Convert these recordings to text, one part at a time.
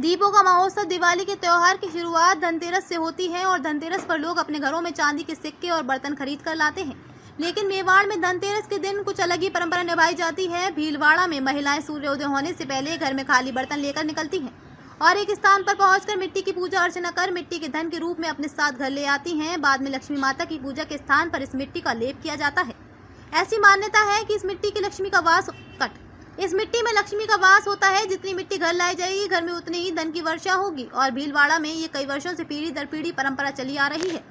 दीपों का महोत्सव दिवाली के त्योहार की शुरुआत धनतेरस से होती है और धनतेरस पर लोग अपने घरों में चांदी के सिक्के और बर्तन खरीद कर लाते हैं। लेकिन मेवाड़ में धनतेरस के दिन कुछ अलग ही परंपरा निभाई जाती है। भीलवाड़ा में महिलाएं सूर्योदय होने से पहले घर में खाली बर्तन लेकर निकलती हैं और एक स्थान पर पहुंचकर मिट्टी की पूजा अर्चना कर मिट्टी के धन के रूप में अपने साथ घर ले आती हैं। बाद में लक्ष्मी माता की पूजा के स्थान पर इस मिट्टी का लेप किया जाता है। ऐसी मान्यता है कि इस मिट्टी में लक्ष्मी का वास होता है। जितनी मिट्टी घर लाई जाएगी घर में उतनी ही धन की वर्षा होगी। और भीलवाड़ा में ये कई वर्षों से पीढ़ी दर पीढ़ी परंपरा चली आ रही है।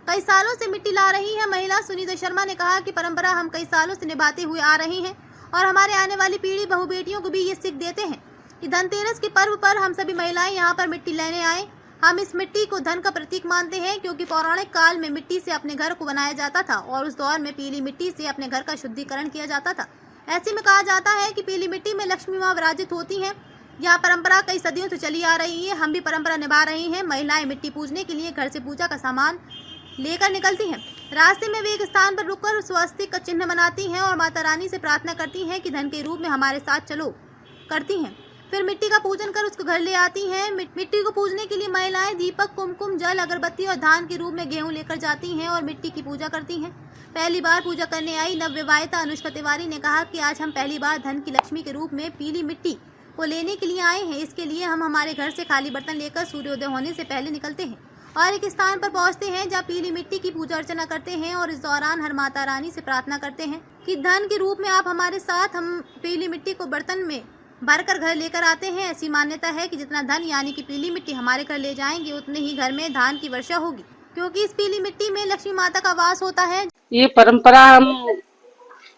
कई सालों से मिट्टी ला रही है महिला सुनीता शर्मा ने कहा कि परंपरा हम कई सालों से निभाते हुए आ रही हैं और हमारे आने वाली पीढ़ी बहु बेटियों को भी ये सीख देते हैं कि धनतेरस के पर्व पर हम सभी महिलाएं यहाँ पर मिट्टी लेने आए। हम इस मिट्टी को धन का प्रतीक मानते हैं क्योंकि पौराणिक काल में मिट्टी से अपने घर को बनाया जाता था और उस दौर में पीली मिट्टी से अपने घर का शुद्धिकरण किया जाता था। ऐसे में कहा जाता है कि पीली मिट्टी में लक्ष्मी माँ विराजित होती हैं। यह परंपरा कई सदियों से चली आ रही है। हम भी परंपरा निभा रही हैं। महिलाएं मिट्टी पूजने के लिए घर से पूजा का सामान लेकर निकलती हैं। रास्ते में वे एक स्थान पर रुककर स्वस्तिक का चिन्ह बनाती हैं और माता रानी से प्रार्थना करती हैं कि धन के रूप में हमारे साथ चलो करती हैं। फिर मिट्टी का पूजन कर उसको घर ले आती हैं। मिट्टी को पूजने के लिए महिलाएं दीपक, कुमकुम, जल, अगरबत्ती और धान के रूप में गेहूं लेकर जाती हैं और मिट्टी की पूजा करती हैं। पहली बार पूजा करने आई नवविवाहिता अनुष्का तिवारी ने कहा कि आज हम पहली बार धन की लक्ष्मी के रूप में पीली मिट्टी को लेने के लिए आए हैं। इसके लिए हम हमारे घर से खाली बर्तन लेकर सूर्योदय होने से पहले निकलते हैं और एक स्थान पर पहुंचते हैं जहां पीली मिट्टी की पूजा अर्चना करते हैं और इस दौरान हर माता रानी से प्रार्थना करते हैं कि धन के रूप में आप हमारे साथ हम पीली मिट्टी को बर्तन में भरकर घर लेकर आते हैं। ऐसी मान्यता है कि जितना धन यानी कि पीली मिट्टी हमारे घर ले जाएंगे उतने ही घर में धान की वर्षा होगी क्योंकि इस पीली मिट्टी में लक्ष्मी माता का वास होता है। ये परंपरा हम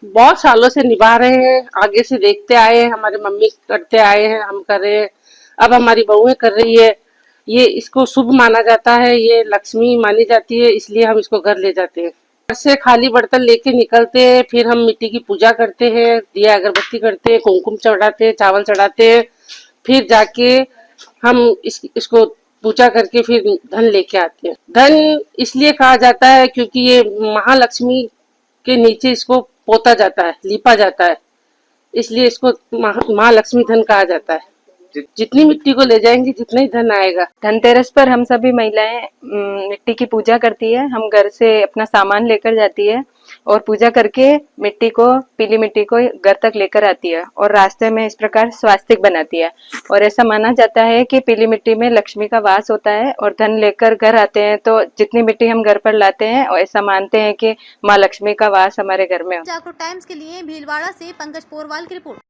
बहुत सालों से निभा रहे हैं, आगे से देखते आए हैं। हमारे मम्मी करते आए हैं, हम कर रहे हैं, अब हमारी बहुएं कर रही है। ये इसको शुभ माना जाता है, ये लक्ष्मी मानी जाती है, इसलिए हम इसको घर ले जाते हैं। घर से खाली बर्तन लेके निकलते हैं, फिर हम मिट्टी की पूजा करते हैं, दिया अगरबत्ती करते हैं, कुमकुम चढ़ाते हैं, चावल चढ़ाते हैं, फिर जाके हम इसको पूजा करके फिर धन लेके आते हैं। धन इसलिए कहा जाता है क्योंकि ये महालक्ष्मी के नीचे इसको पोता जाता है, लिपा जाता है, इसलिए इसको महालक्ष्मी धन कहा जाता है। जितनी मिट्टी को ले जाएंगे जितना ही धन आएगा। धनतेरस पर हम सभी महिलाएं मिट्टी की पूजा करती है। हम घर से अपना सामान लेकर जाती है और पूजा करके मिट्टी को, पीली मिट्टी को घर तक लेकर आती है और रास्ते में इस प्रकार स्वास्तिक बनाती है। और ऐसा माना जाता है कि पीली मिट्टी में लक्ष्मी का वास होता है और धन लेकर घर आते हैं तो जितनी मिट्टी हम घर पर लाते हैं और ऐसा मानते हैं कि माँ लक्ष्मी का वास हमारे घर में हो। जागरूक टाइम्स के लिए भीलवाड़ा से पंकज पोरवाल की रिपोर्ट।